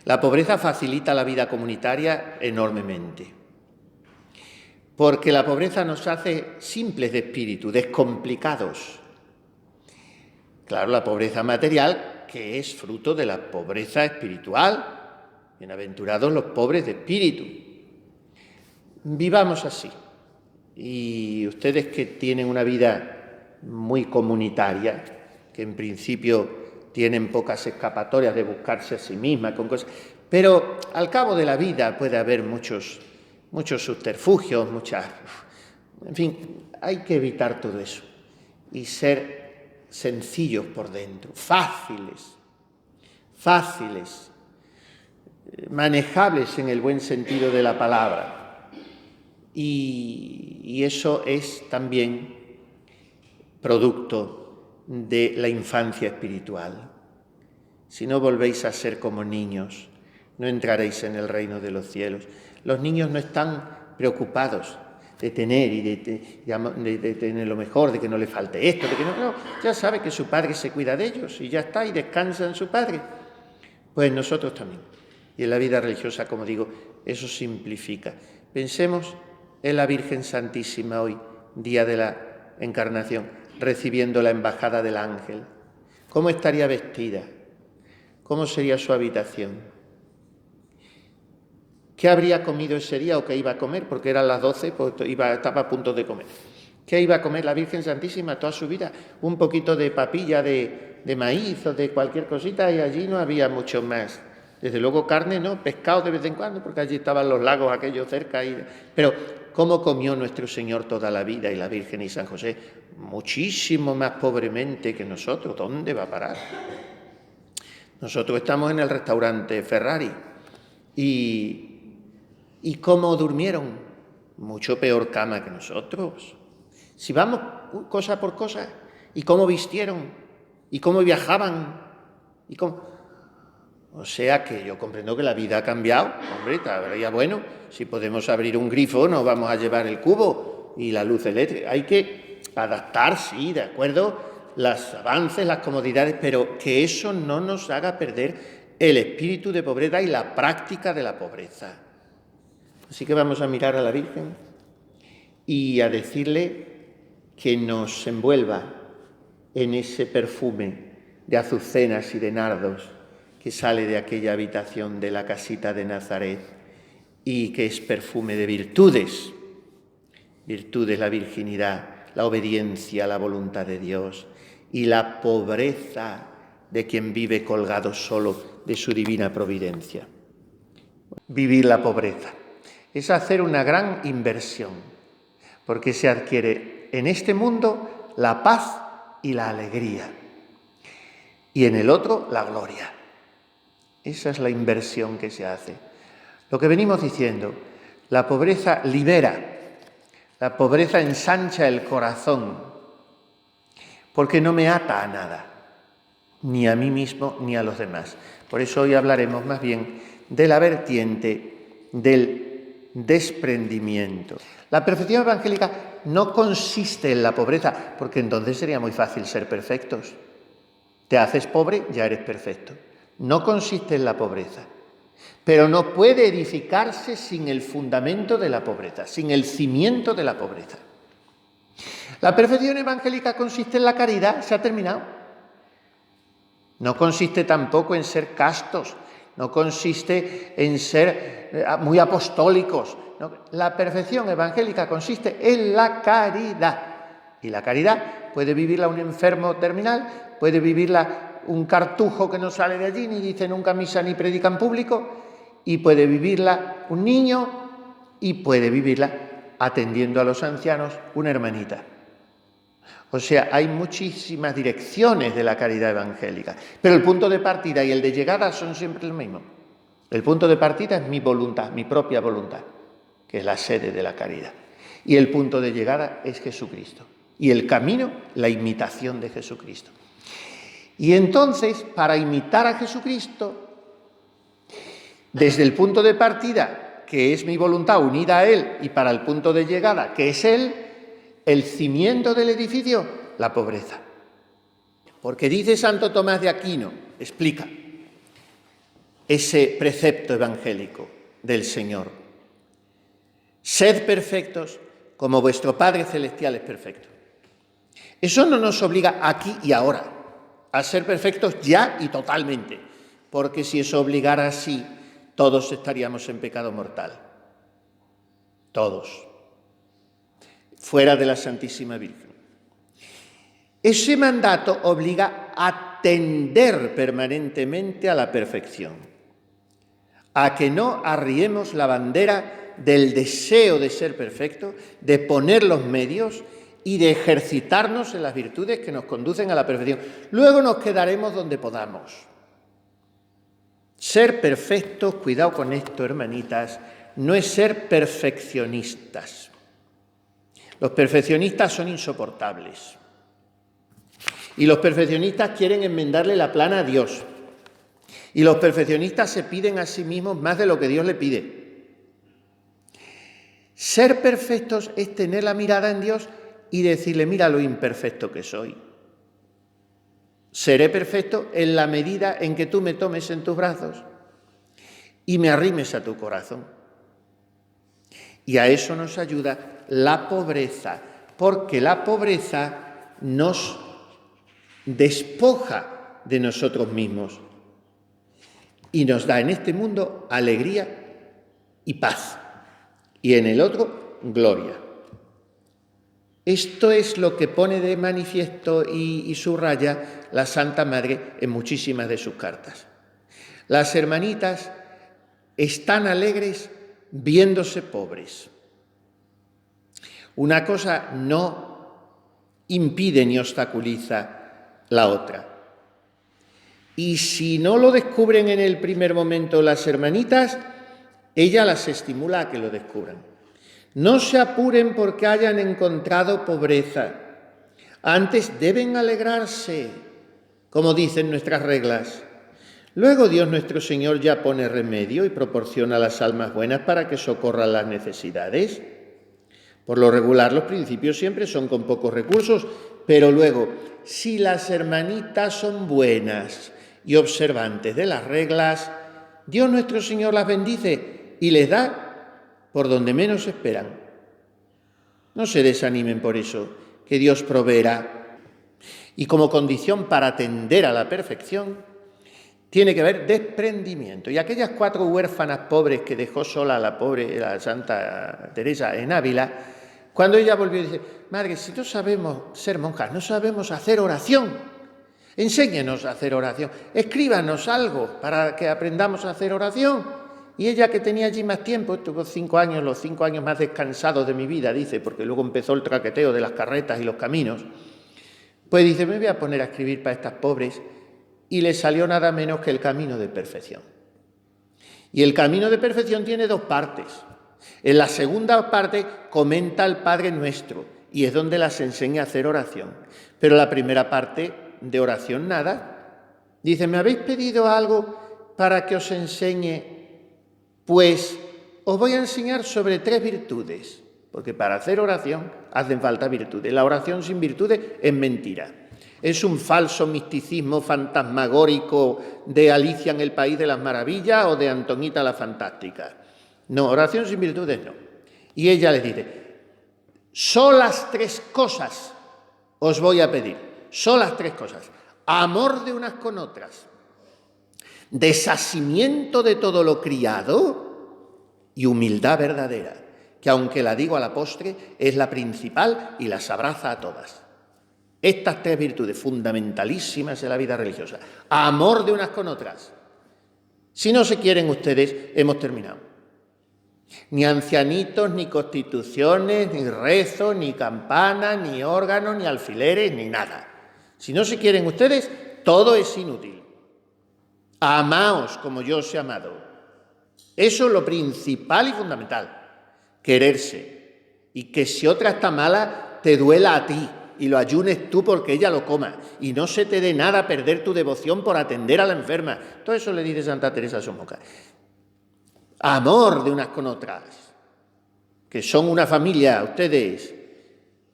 La pobreza facilita la vida comunitaria enormemente, porque la pobreza nos hace simples de espíritu, descomplicados. Claro, la pobreza material, que es fruto de la pobreza espiritual. Bienaventurados los pobres de espíritu. Vivamos así. Y ustedes que tienen una vida muy comunitaria, que en principio tienen pocas escapatorias de buscarse a sí mismas con cosas, pero al cabo de la vida puede haber muchos subterfugios, en fin, hay que evitar todo eso y ser sencillos por dentro, fáciles, manejables en el buen sentido de la palabra. Y eso es también producto de la infancia espiritual. Si no volvéis a ser como niños, no entraréis en el reino de los cielos. Los niños no están preocupados de tener y de tener lo mejor, de que no le falte esto, de que no, ya sabe que su padre se cuida de ellos y ya está, y descansa en su padre. Pues nosotros también. Y en la vida religiosa, como digo, eso simplifica. Pensemos en la Virgen Santísima hoy, día de la Encarnación, recibiendo la embajada del ángel. ¿Cómo estaría vestida? ¿Cómo sería su habitación? ¿Qué habría comido ese día o qué iba a comer? Porque eran las 12, pues estaba a punto de comer. ¿Qué iba a comer la Virgen Santísima toda su vida? Un poquito de papilla de maíz o de cualquier cosita, y allí no había mucho más. Desde luego carne, ¿no? Pescado de vez en cuando, porque allí estaban los lagos aquellos cerca. Pero ¿cómo comió nuestro Señor toda la vida y la Virgen y San José? Muchísimo más pobremente que nosotros. ¿Dónde va a parar? Nosotros estamos en el restaurante Ferrari. ¿Y cómo durmieron? Mucho peor cama que nosotros. Si vamos cosa por cosa, ¿y cómo vistieron? ¿Y cómo viajaban? ¿Y cómo? O sea que yo comprendo que la vida ha cambiado. Hombre, estaría bueno, si podemos abrir un grifo, nos vamos a llevar el cubo y la luz eléctrica. Hay que adaptar, sí, de acuerdo, los avances, las comodidades, pero que eso no nos haga perder el espíritu de pobreza y la práctica de la pobreza. Así que vamos a mirar a la Virgen y a decirle que nos envuelva en ese perfume de azucenas y de nardos que sale de aquella habitación de la casita de Nazaret y que es perfume de virtudes, la virginidad, la obediencia a la voluntad de Dios y la pobreza de quien vive colgado solo de su divina providencia. Vivir la pobreza es hacer una gran inversión, porque se adquiere en este mundo la paz y la alegría, y en el otro la gloria. Esa es la inversión que se hace. Lo que venimos diciendo, la pobreza libera, la pobreza ensancha el corazón, porque no me ata a nada, ni a mí mismo ni a los demás. Por eso hoy hablaremos más bien de la vertiente del desprendimiento. La perfección evangélica no consiste en la pobreza, porque entonces sería muy fácil ser perfectos. Te haces pobre, ya eres perfecto. No consiste en la pobreza, pero no puede edificarse sin el fundamento de la pobreza, sin el cimiento de la pobreza. La perfección evangélica consiste en la caridad, se ha terminado. No consiste tampoco en ser castos, no consiste en ser muy apostólicos. No. La perfección evangélica consiste en la caridad. Y la caridad puede vivirla un enfermo terminal, puede vivirla un cartujo que no sale de allí, ni dice nunca misa ni predica en público, y puede vivirla un niño, y puede vivirla atendiendo a los ancianos una hermanita. O sea, hay muchísimas direcciones de la caridad evangélica, pero el punto de partida y el de llegada son siempre el mismo. El punto de partida es mi voluntad, mi propia voluntad, que es la sede de la caridad. Y el punto de llegada es Jesucristo. Y el camino, la imitación de Jesucristo. Y entonces, para imitar a Jesucristo, desde el punto de partida, que es mi voluntad unida a Él, y para el punto de llegada, que es Él, el cimiento del edificio, la pobreza. Porque dice Santo Tomás de Aquino, explica ese precepto evangélico del Señor. Sed perfectos como vuestro Padre Celestial es perfecto. Eso no nos obliga aquí y ahora a ser perfectos ya y totalmente, porque si eso obligara así, todos estaríamos en pecado mortal. Todos. Fuera de la Santísima Virgen. Ese mandato obliga a tender permanentemente a la perfección, a que no arriemos la bandera del deseo de ser perfecto, de poner los medios y de ejercitarnos en las virtudes que nos conducen a la perfección. Luego nos quedaremos donde podamos. Ser perfectos, cuidado con esto, hermanitas, no es ser perfeccionistas. Los perfeccionistas son insoportables. Y los perfeccionistas quieren enmendarle la plana a Dios. Y los perfeccionistas se piden a sí mismos más de lo que Dios le pide. Ser perfectos es tener la mirada en Dios y decirle, mira lo imperfecto que soy. Seré perfecto en la medida en que tú me tomes en tus brazos y me arrimes a tu corazón. Y a eso nos ayuda la pobreza, porque la pobreza nos despoja de nosotros mismos y nos da en este mundo alegría y paz, y en el otro gloria. Esto es lo que pone de manifiesto y subraya la Santa Madre en muchísimas de sus cartas. Las hermanitas están alegres viéndose pobres. Una cosa no impide ni obstaculiza la otra. Y si no lo descubren en el primer momento las hermanitas, ella las estimula a que lo descubran. No se apuren porque hayan encontrado pobreza. Antes deben alegrarse, como dicen nuestras reglas. Luego Dios nuestro Señor ya pone remedio y proporciona las almas buenas para que socorran las necesidades. Por lo regular, los principios siempre son con pocos recursos, pero luego, si las hermanitas son buenas y observantes de las reglas, Dios nuestro Señor las bendice y les da por donde menos esperan. No se desanimen por eso, que Dios proveerá. Y como condición para atender a la perfección, tiene que haber desprendimiento. Y aquellas 4 huérfanas pobres que dejó sola la Santa Teresa en Ávila, cuando ella volvió y dice: madre, si no sabemos ser monjas, no sabemos hacer oración, enséñenos a hacer oración, escríbanos algo para que aprendamos a hacer oración. Y ella, que tenía allí más tiempo, tuvo 5 años, los 5 años más descansados de mi vida, dice, porque luego empezó el traqueteo de las carretas y los caminos, pues dice: me voy a poner a escribir para estas pobres, y le salió nada menos que el camino de perfección. Y el camino de perfección tiene 2 partes. En la segunda parte comenta el Padre Nuestro, y es donde las enseña a hacer oración. Pero la primera parte de oración nada. Dice: me habéis pedido algo para que os enseñe, pues os voy a enseñar sobre 3 virtudes, porque para hacer oración hacen falta virtudes. La oración sin virtudes es mentira. Es un falso misticismo fantasmagórico de Alicia en el País de las Maravillas o de Antonita la Fantástica. No, oración sin virtudes no. Y ella les dice: solas 3 cosas os voy a pedir, solas 3 cosas. Amor de unas con otras, desasimiento de todo lo criado y humildad verdadera, que aunque la digo a la postre, es la principal y las abraza a todas. Estas 3 virtudes fundamentalísimas en la vida religiosa. Amor de unas con otras. Si no se quieren ustedes, hemos terminado. Ni ancianitos, ni constituciones, ni rezos, ni campanas, ni órganos, ni alfileres, ni nada. Si no se quieren ustedes, todo es inútil. Amaos como yo os he amado. Eso es lo principal y fundamental. Quererse. Y que si otra está mala, te duela a ti y lo ayunes tú porque ella lo coma. Y no se te dé nada perder tu devoción por atender a la enferma. Todo eso le dice Santa Teresa a su monja. Amor de unas con otras. Que son una familia, ustedes.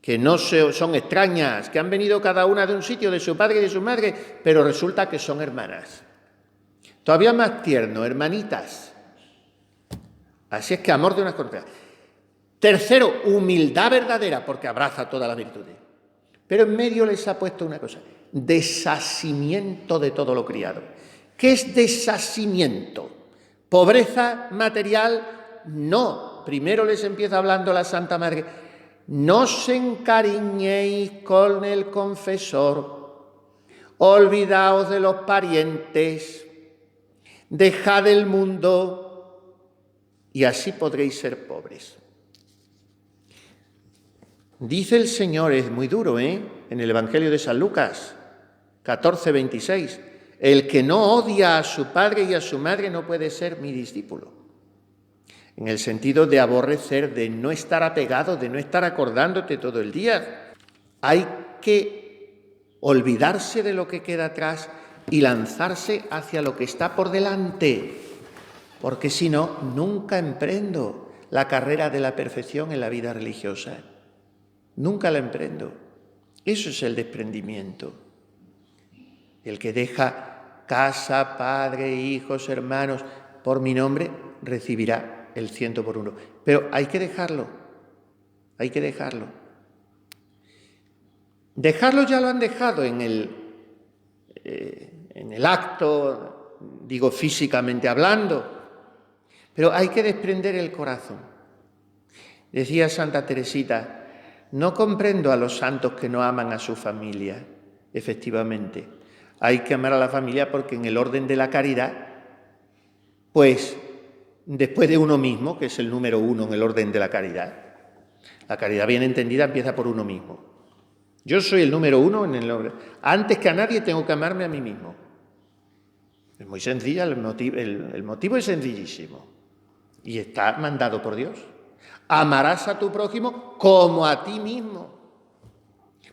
Que no son extrañas, que han venido cada una de un sitio, de su padre y de su madre, pero resulta que son hermanas. Todavía más tierno, hermanitas. Así es que amor de unas con otras. Tercero, humildad verdadera, porque abraza todas las virtudes. Pero en medio les ha puesto una cosa: desasimiento de todo lo criado. ¿Qué es desasimiento? Pobreza material, no. Primero les empieza hablando la Santa Madre: no os encariñéis con el confesor, olvidaos de los parientes, dejad el mundo y así podréis ser pobres. Dice el Señor, es muy duro, en el Evangelio de San Lucas 14:26, el que no odia a su padre y a su madre no puede ser mi discípulo. En el sentido de aborrecer, de no estar apegado, de no estar acordándote todo el día. Hay que olvidarse de lo que queda atrás y lanzarse hacia lo que está por delante, porque si no, nunca emprendo la carrera de la perfección en la vida religiosa. Nunca la emprendo. Eso es el desprendimiento. El que deja casa, padre, hijos, hermanos, por mi nombre, recibirá el 100 por 1. Pero hay que dejarlo. Hay que dejarlo. Dejarlo ya lo han dejado en el acto, digo físicamente hablando, pero hay que desprender el corazón. Decía Santa Teresita: no comprendo a los santos que no aman a su familia. Efectivamente, hay que amar a la familia porque en el orden de la caridad, pues después de uno mismo, que es el número 1 en el orden de la caridad, La caridad bien entendida empieza por uno mismo. Yo soy el número uno en el hombre. Antes que a nadie tengo que amarme a mí mismo. Es muy sencilla, el motivo es sencillísimo. Y está mandado por Dios. Amarás a tu prójimo como a ti mismo.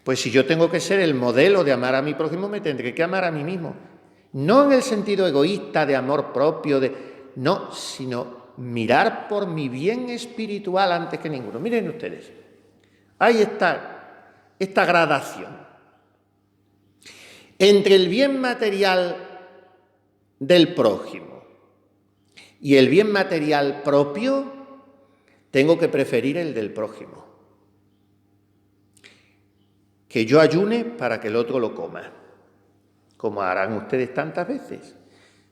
Pues si yo tengo que ser el modelo de amar a mi prójimo, me tendré que amar a mí mismo. No en el sentido egoísta de amor propio, no, sino mirar por mi bien espiritual antes que ninguno. Miren ustedes, ahí está esta gradación. Entre el bien material del prójimo y el bien material propio, tengo que preferir el del prójimo. Que yo ayune para que el otro lo coma, como harán ustedes tantas veces.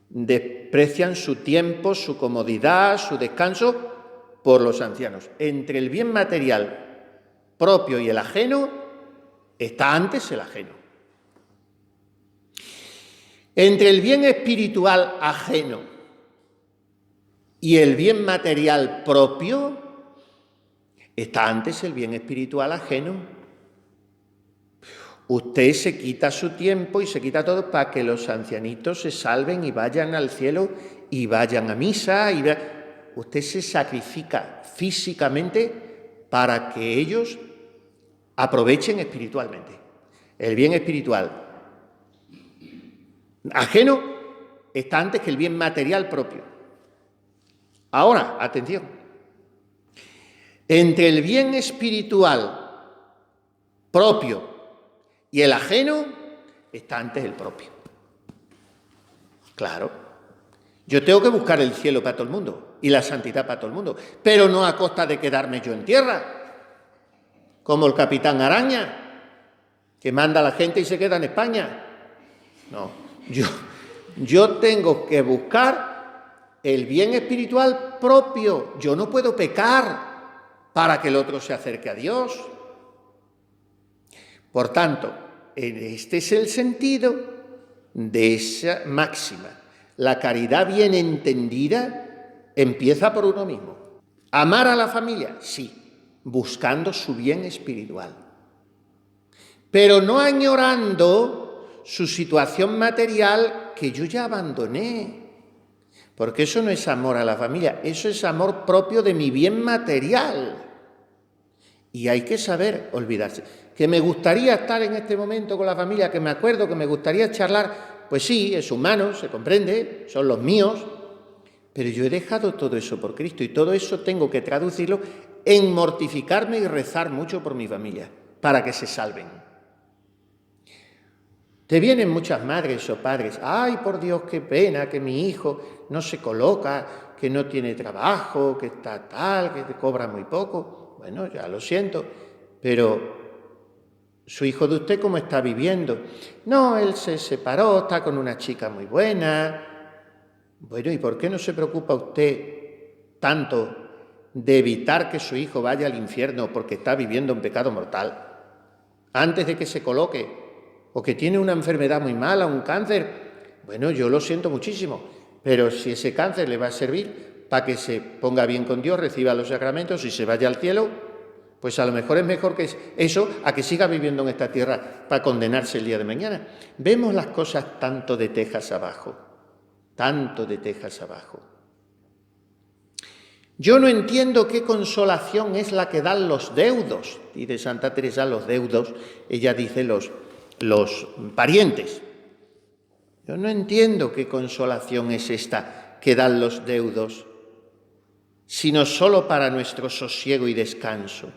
Desprecian su tiempo, su comodidad, su descanso por los ancianos. Entre el bien material propio y el ajeno, está antes el ajeno. Entre el bien espiritual ajeno y el bien material propio, está antes el bien espiritual ajeno. Usted se quita su tiempo y se quita todo para que los ancianitos se salven y vayan al cielo y vayan a misa. Usted se sacrifica físicamente para que ellos aprovechen espiritualmente. El bien espiritual ajeno está antes que el bien material propio. Ahora, atención, entre el bien espiritual propio y el ajeno está antes el propio. Claro, yo tengo que buscar el cielo para todo el mundo y la santidad para todo el mundo, pero no a costa de quedarme yo en tierra, como el capitán Araña, que manda a la gente y se queda en España. No, yo tengo que buscar el bien espiritual propio. Yo no puedo pecar para que el otro se acerque a Dios. Por tanto, este es el sentido de esa máxima. La caridad bien entendida empieza por uno mismo. ¿Amar a la familia? Sí, buscando su bien espiritual. Pero no añorando su situación material que yo ya abandoné. Porque eso no es amor a la familia, eso es amor propio de mi bien material. Y hay que saber olvidarse. ¿Que me gustaría estar en este momento con la familia, que me acuerdo, que me gustaría charlar? Pues sí, es humano, se comprende, son los míos, pero yo he dejado todo eso por Cristo y todo eso tengo que traducirlo en mortificarme y rezar mucho por mi familia, para que se salven. Te vienen muchas madres o padres, ¡ay, por Dios, qué pena que mi hijo no se coloca, que no tiene trabajo, que está tal, que te cobra muy poco! Bueno, ya lo siento, pero ¿su hijo de usted cómo está viviendo? No, él se separó, está con una chica muy buena. Bueno, ¿y por qué no se preocupa usted tanto de evitar que su hijo vaya al infierno porque está viviendo un pecado mortal? Antes de que se coloque, o que tiene una enfermedad muy mala, un cáncer, bueno, yo lo siento muchísimo, pero si ese cáncer le va a servir para que se ponga bien con Dios, reciba los sacramentos y se vaya al cielo, pues a lo mejor es mejor que eso a que siga viviendo en esta tierra para condenarse el día de mañana. Vemos las cosas tanto de tejas abajo, tanto de tejas abajo. Yo no entiendo qué consolación es la que dan los deudos, dice Santa Teresa, los deudos, ella dice los parientes. Yo no entiendo qué consolación es esta que dan los deudos, sino solo para nuestro sosiego y descanso.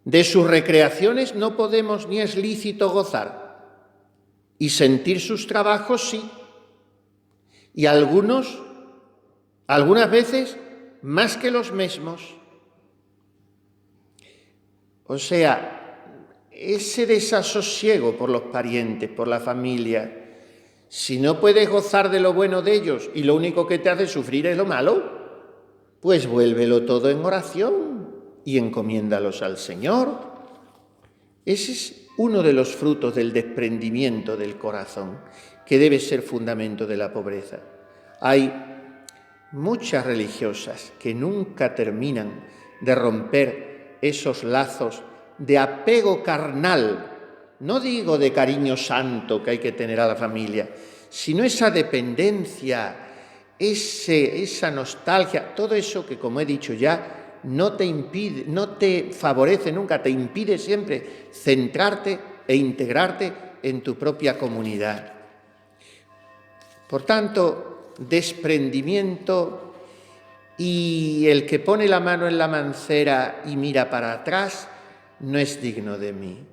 De sus recreaciones no podemos ni es lícito gozar, y sentir sus trabajos sí, y algunas veces más que los mismos. O sea, ese desasosiego por los parientes, por la familia, si no puedes gozar de lo bueno de ellos y lo único que te hace sufrir es lo malo, pues vuélvelo todo en oración y encomiéndalos al Señor. Ese es uno de los frutos del desprendimiento del corazón, que debe ser fundamento de la pobreza. Hay muchas religiosas que nunca terminan de romper esos lazos de apego carnal, no digo de cariño santo que hay que tener a la familia, sino esa dependencia, esa nostalgia, todo eso que, como he dicho ya, no te favorece nunca, te impide siempre centrarte e integrarte en tu propia comunidad. Por tanto, desprendimiento, y el que pone la mano en la mancera y mira para atrás no es digno de mí.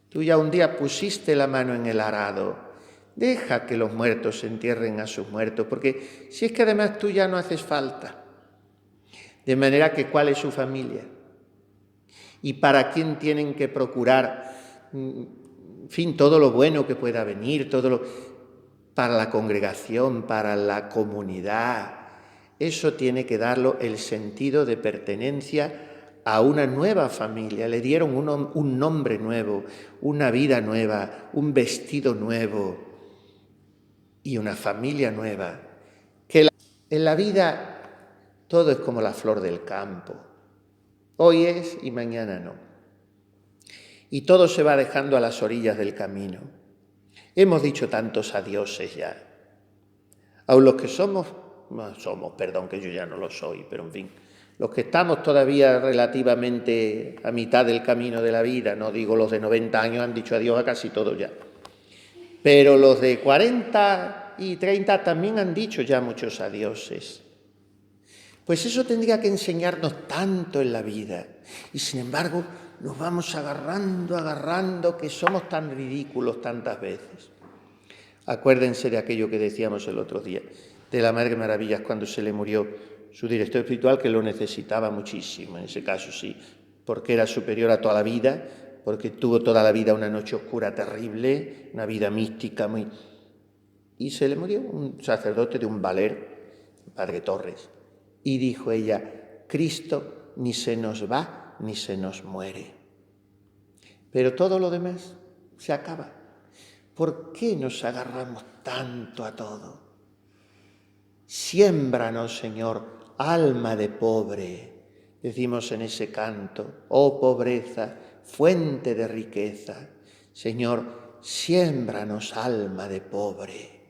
Tú ya un día pusiste la mano en el arado, deja que los muertos entierren a sus muertos, porque si es que además tú ya no haces falta. De manera que, ¿cuál es su familia? ¿Y para quién tienen que procurar, en fin, todo lo bueno que pueda venir, para la congregación, para la comunidad? Eso tiene que darlo el sentido de pertenencia a una nueva familia. Le dieron un nombre nuevo, una vida nueva, un vestido nuevo y una familia nueva. En la vida todo es como la flor del campo. Hoy es y mañana no. Y todo se va dejando a las orillas del camino. Hemos dicho tantos adioses ya. Aun los que que yo ya no lo soy, pero en fin, los que estamos todavía relativamente a mitad del camino de la vida, no digo los de 90 años, han dicho adiós a casi todo ya, pero los de 40 y 30 también han dicho ya muchos adioses. Pues eso tendría que enseñarnos tanto en la vida, y sin embargo nos vamos agarrando, que somos tan ridículos tantas veces. Acuérdense de aquello que decíamos el otro día, de la Madre Maravillas cuando se le murió su director espiritual, que lo necesitaba muchísimo, en ese caso sí, porque era superior a toda la vida, porque tuvo toda la vida una noche oscura terrible, una vida mística muy... Y se le murió un sacerdote de un Valer, Padre Torres, y dijo ella, Cristo ni se nos va ni se nos muere. Pero todo lo demás se acaba. ¿Por qué nos agarramos tanto a todo? Siémbranos, Señor, alma de pobre, decimos en ese canto, oh pobreza, fuente de riqueza. Señor, siémbranos alma de pobre.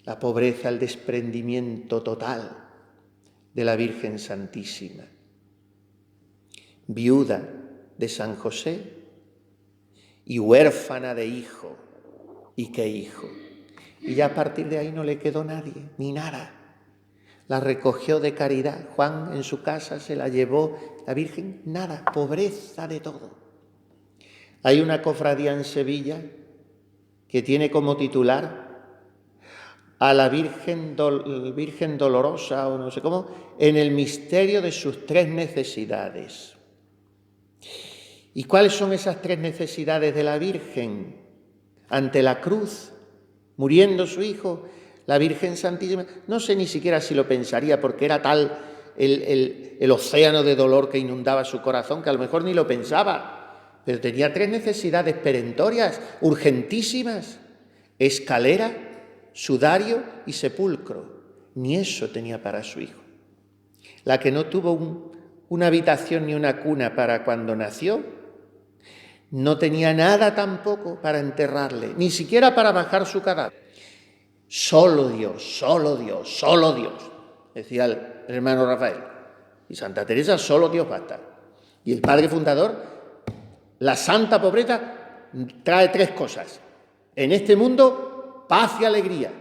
La pobreza, el desprendimiento total de la Virgen Santísima. Viuda de San José y huérfana de hijo. ¿Y qué hijo? Y ya a partir de ahí no le quedó nadie, ni nada. La recogió de caridad. Juan en su casa se la llevó. La Virgen, nada, pobreza de todo. Hay una cofradía en Sevilla que tiene como titular a la Virgen Dolorosa, o no sé cómo, en el misterio de sus 3 necesidades. ¿Y cuáles son esas 3 necesidades de la Virgen? Ante la cruz, muriendo su hijo, la Virgen Santísima, no sé ni siquiera si lo pensaría, porque era tal el océano de dolor que inundaba su corazón, que a lo mejor ni lo pensaba, pero tenía 3 necesidades perentorias, urgentísimas: escalera, sudario y sepulcro. Ni eso tenía para su hijo. La que no tuvo una habitación ni una cuna para cuando nació, no tenía nada tampoco para enterrarle, ni siquiera para bajar su cadáver. Solo Dios, solo Dios, solo Dios, decía el hermano Rafael. Y Santa Teresa, solo Dios basta. Y el padre fundador, la santa pobreza trae 3 cosas. En este mundo, paz y alegría.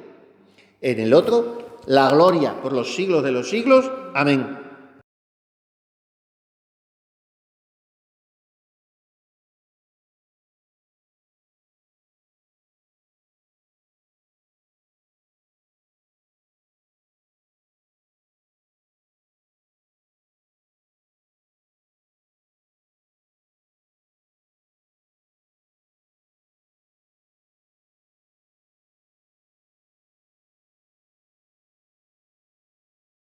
En el otro, la gloria por los siglos de los siglos. Amén.